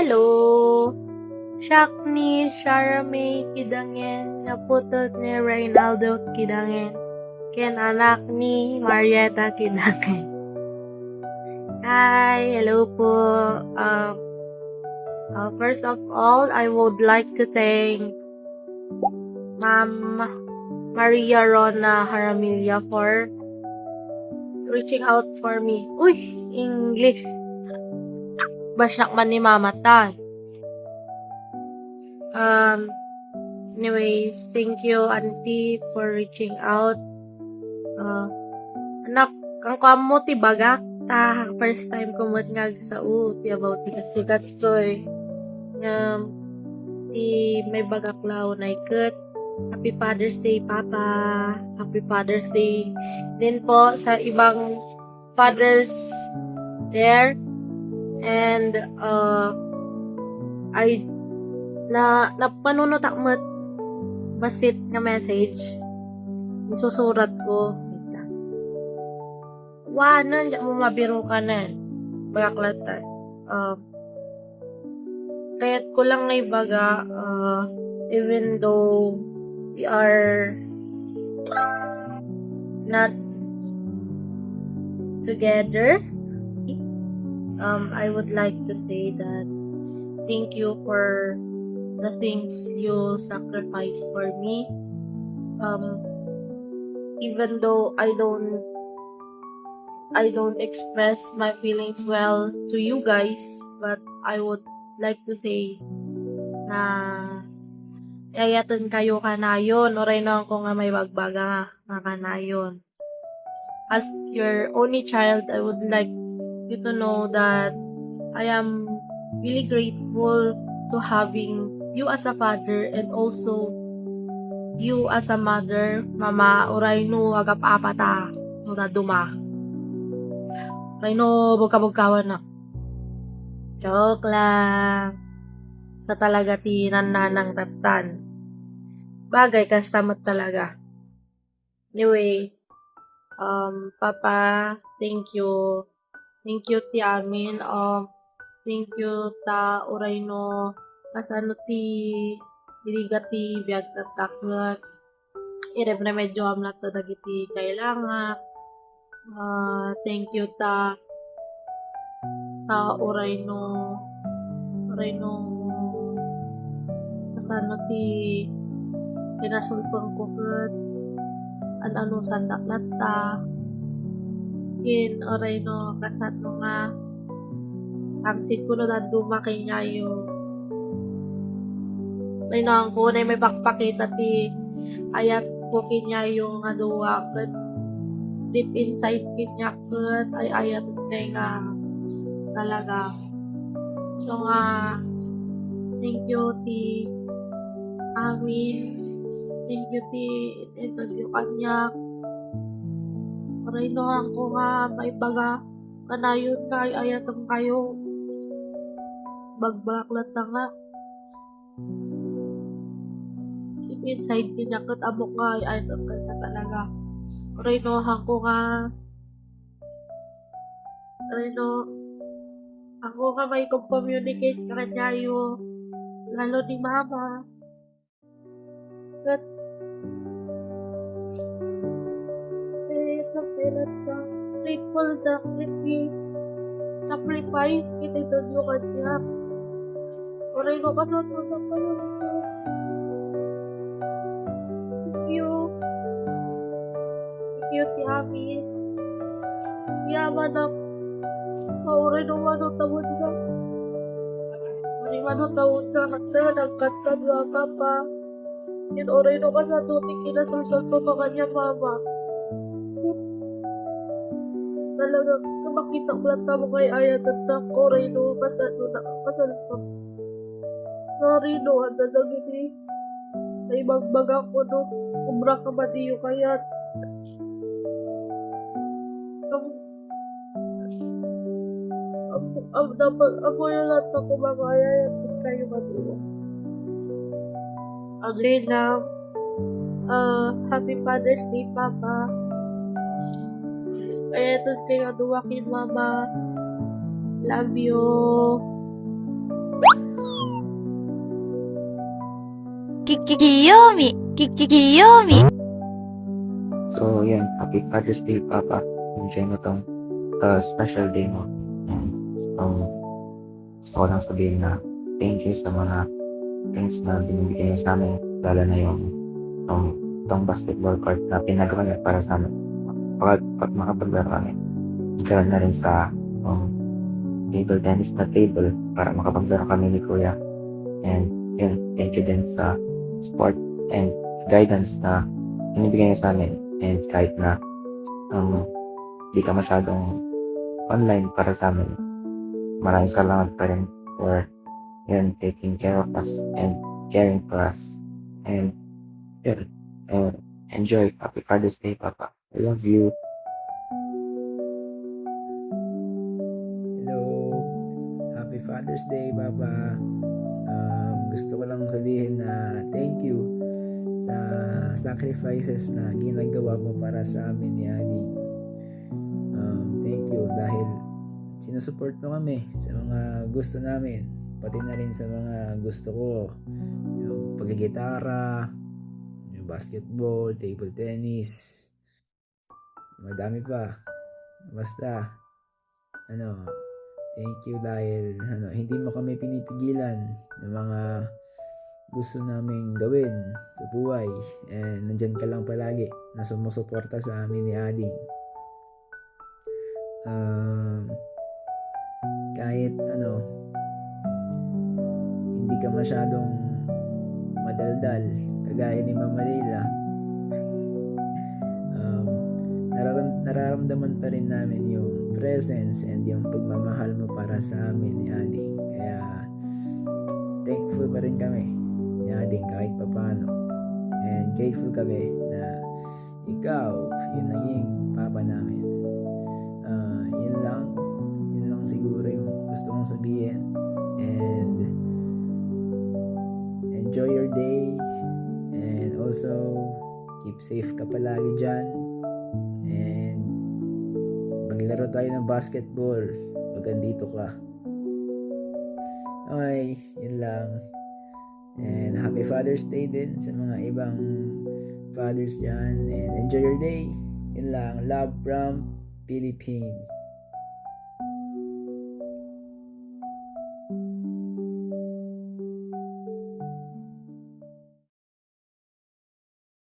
Hello! Siak ni Charmaine Kidangen, naputot ni Reynaldo Kidangen, ken anak ni Marietta Kidangen. Hi! Hello po. First of all, I would like to thank Ma'am Maria Rona Haramilla for reaching out for me. Uy! English! Basyak man ni Mama Tan. Anyways, thank you, Auntie, for reaching out. Anak, kang kamo ti bagak ta first time ko mo nga sa ti about ti kasi gastoy. Ti may bagak lao na ikat. Happy Father's Day, Papa. Happy Father's Day din po sa ibang fathers there. And I napanunutak mo't basit nga message. Susurat ko. Wanan, di mo mabiro ka na. Bagaklatan. Kaya't ko lang na ibaga, even though we are not together, I would like to say that thank you for the things you sacrificed for me. Even though I don't express my feelings well to you guys, but I would like to say na ayatan kayo kanayon, oray na ako nga may bagbaga nga kanayon. As your only child, I would like you to know that I am really grateful to having you as a father and also you as a mother. Mama, oray no agap-apata no na duma. Oray no bugka-bugkawan na. Joke lang. Sa talaga ti nananang tatan. Bagay kastamot talaga. Anyways, Papa, thank you. Thank you ti amin. Thank you ta oray no kasano ti diriga ti biag tatakot. Iremedyo amlat ta dagiti kailangan. Thank you ta oray no kasano ti pinasulpang ko ket ano sandak latta. Kin oray no kasano nga tangsit ko no daduma kay nyayo. Oray no ang kunay may pakpakita ti ayat ko kinyayo nga duwa ket deep inside kinya ket ay ayat kay nga talaga. So nga thank you ti amin. Thank you ti interview kanya. Oray no ako nga may baga kanayon kay ayatong kayo. Bagbaklat na nga. Deep inside kinya ket amok nga ay ayatong kanya talaga. Oray no ako nga ako nga may communicate kanyayo lalo ni Mama. Ket grateful da kiti sacrifice kita ito kanya. Oray no kasano na kayo. Thank you. Thank you ti amin. Yaman na oray no ano tawad na. Oray ano tawad na handa nagkatan nga ka pa. Yan oray no kasano ti kinasulsol ko pa kanya Mama. Talaga makita ko lang tamo kay ayat at oray no kasano na kasalpang. Sorry no, handa nagini. Ay magbaga ko no. Umra ka ba diyo kayat. Dapat ako yung lahat na kumangaya at kayo matuwa. Again lang, Happy Father's Day, Papa. Kaya ito kayo duwakin, Mama. Love you. Kiyomi. So, yun. Happy Father's Day, Papa. Enjoy mo tong special day mo. And, gusto ko lang sabihin na thank you sa mga things na binibigay niyo sa amin. Lalo na yung tong basketball court na pinagawa niyo para sa amin. Pag makapaglaro kami, ikaroon na rin sa table tennis na table para makapaglaro kami ni Kuya. And yun, thank you din sa support and guidance na binibigay niyo sa amin. And kahit na di ka masyadong online para sa amin, maraming salamat pa rin for yun, taking care of us and caring for us. And yun, enjoy. Happy Father's Day, Papa. I love you. Hello, Happy Father's Day, Papa. Gusto ko lang sabihin na thank you sa sacrifices na ginagawa mo para sa amin ni Adi. Thank you dahil sinusupport mo kami sa mga gusto namin, pati na rin sa mga gusto ko, yung paggigitara, yung basketball, table tennis, madami pa. Basta thank you dahil hindi mo kami pinipigilan ng mga gusto naming gawin sa buhay, and nandyan ka lang palagi na sumusuporta sa amin ni Ading. Kahit hindi ka masyadong madaldal kagaya ni Mama Leila, nararamdaman pa rin namin yung presence and yung pagmamahal mo para sa amin ni Ading. Kaya thankful pa rin kami ni Ading kahit papano, and grateful kami na ikaw yung naging papa namin. Yun lang siguro yung gusto kong sabihin. And enjoy your day, and also keep safe ka palagi dyan, and maglaro tayo ng basketball pag andito ka. Okay, yun lang. And happy Father's Day din sa mga ibang fathers dyan, and enjoy your day. Yun lang. Love from Philippines.